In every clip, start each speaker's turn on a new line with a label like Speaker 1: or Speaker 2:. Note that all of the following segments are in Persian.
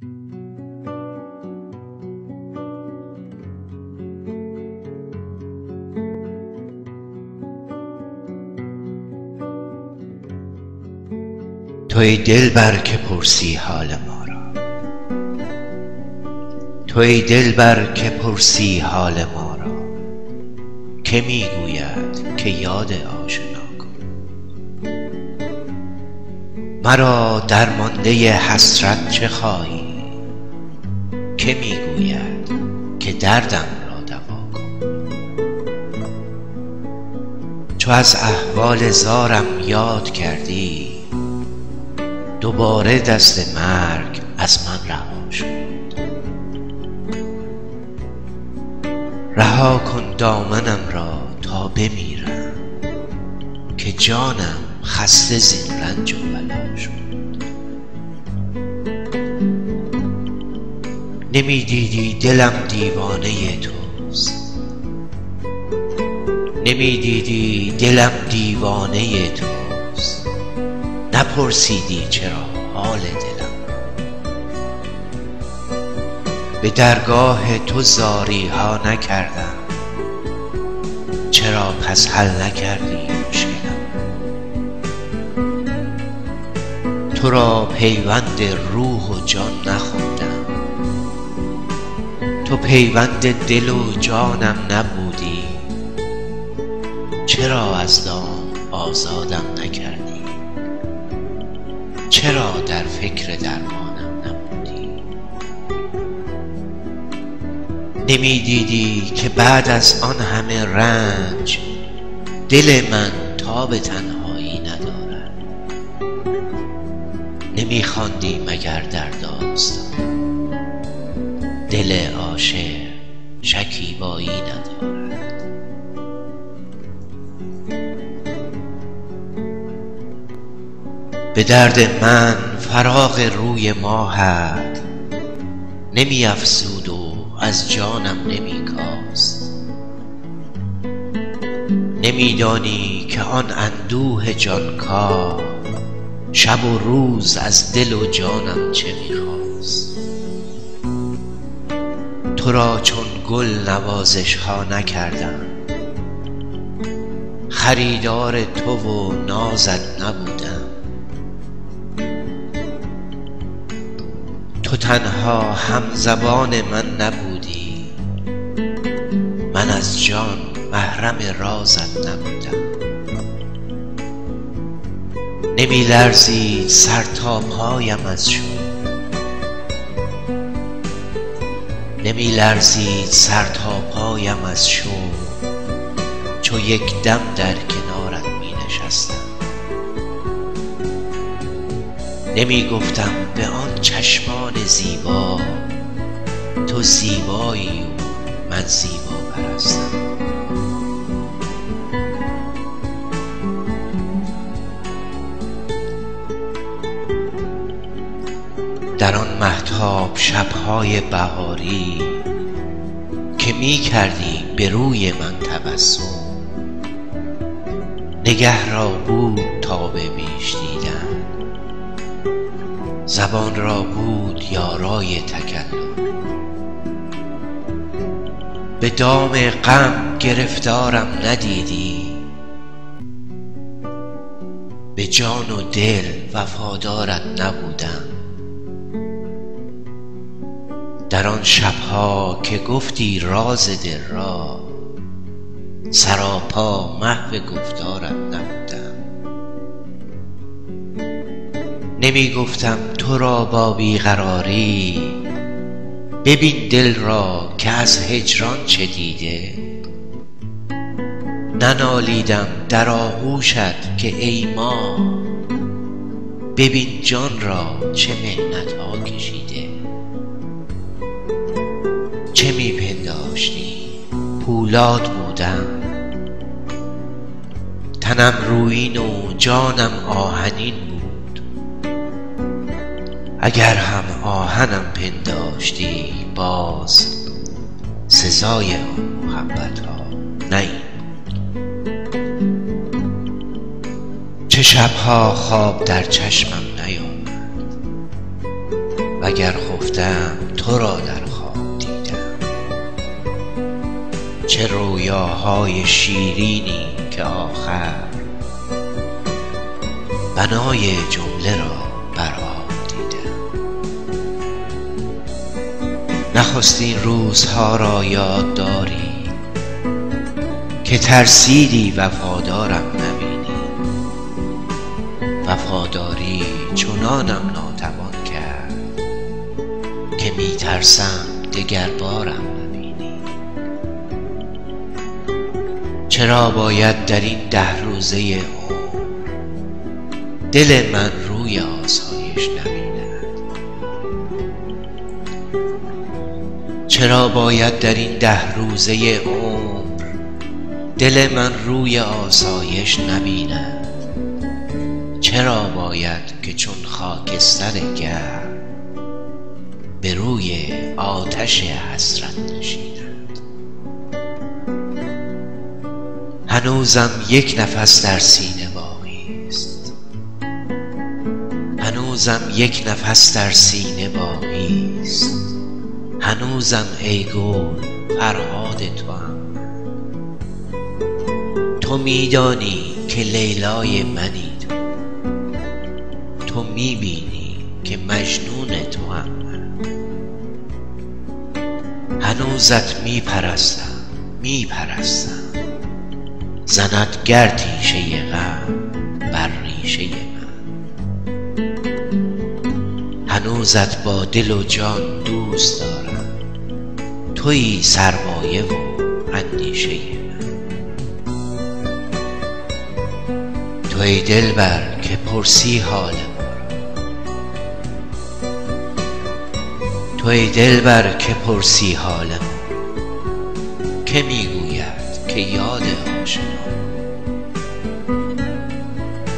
Speaker 1: توی دلبر که پرسی حال ما را، توی دلبر که پرسی حال ما را، که میگوید که یاد آشنا کن. مرا درمانده حسرت چه خواهی، که میگوید که دردم را دوا کن. چو از احوال زارم یاد کردی، دوباره دست مرگ از من رها شد. رها کن دامنم را تا بمیرم، که جانم خسته زین رنج و بلا شد. نمی دیدی دلم دیوانه توست، نمی دیدی دلم دیوانه توست. نپرسیدی چرا حال دلم را، به درگاه تو زاری ها نکردم. چرا پس حل نکردی مشکلم؟ تو را پیوند روح و جان نخوندم، تو پیوند دل و جانم نبودی. چرا از دام آزادم نکردی؟ چرا در فکر درمانم نبودی؟ نمی دیدی که بعد از آن همه رنج، دل من تاب تنهایی ندارد؟ نمی خواندی مگر در داستان دل عاشق شکیبایی ندارد؟ به درد من فراق روی ماهت نمی افزود و از جانم نمی کاست. نمی دانی که آن اندوه جانکاه، شب و روز از دل و جانم چه می خواست. تو را چون گل نوازش ها نکردم، خریدار تو و نازت نبودم. تو تنها همزبان من نبودی، من از جان محرم رازت نبودم. نمی لرزید سر تا پایم از شوق، نمی لرزید سر تا پایم از شوق. چو یک دم در کنارت می نشستم، نمی گفتم به آن چشمان زیبا تو زیبایی و من زیبا پرستم. در آن مهتاب شبهای بهاری که می کردی به روی من تبسم، نگه را بود تا به بیش دیدن، زبان را بود یارای تکلم. به دام غم گرفتارم ندیدی، به جان و دل وفادارت نبودم. در آن شبها که گفتی راز دل را، سراپا محو گفتارت نبودم. نمی گفتم تو را با بیقراری، ببین دل را که از هجران چه دیده. ننالیدم در آغوشت که ای ما، ببین جان را چه محنت ها کشیده. چه می پنداشتی پولاد بودم، تنم رویین و جانم آهنین بود. اگر هم آهنم پنداشتی باز، سزای آن محبت ها نه این بود. چه شبها خواب در چشمم نیامد، وگر خفتم تو را در خواب دیدم. چه رویاهای شیرینی که آخر بنای جمله را بر آب دیدم. نخستین روزها را یاد داری که ترسیدی وفادارم نبینی. وفاداری چنانم ناتوان کرد که می ترسم دگر بارم نبینی. چرا باید در این 10 روزه عمر دل من روی آسایش نبیند؟ چرا باید در این 10 روزه عمر دل من روی آسایش نبیند؟ چرا باید که چون خاکستر گرم به روی آتش حسرت نشینند؟ هنوزم یک نفس در سینه باقی است. هنوزم یک نفس در سینه باقی است. هنوزم ای گل فرهاد توام. تو میدانی که لیلای منی تو میبینی که مجنون تو هم من. هنوزت میپرستم زند گردیشه غم بر ریشه من. هنوزت با دل و جان دوست دارم. تویی سرمایه و اندیشه من. توی دلبر که پرسی حال ما را. توی دلبر که پرسی حال ما. که میگوید که یاد آشنا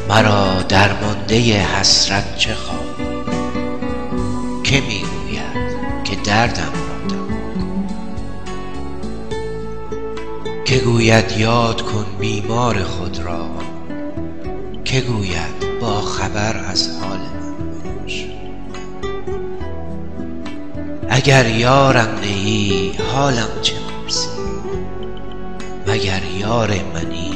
Speaker 1: مرا درمانده حسرت چه خواهی؟ که میگوید که دردم را دوا کن. که گوید یاد کن بیمار خود را. که گوید با خبر از حال من باش. اگر یارم نیی حالم چه پرسی؟ وگر یار منی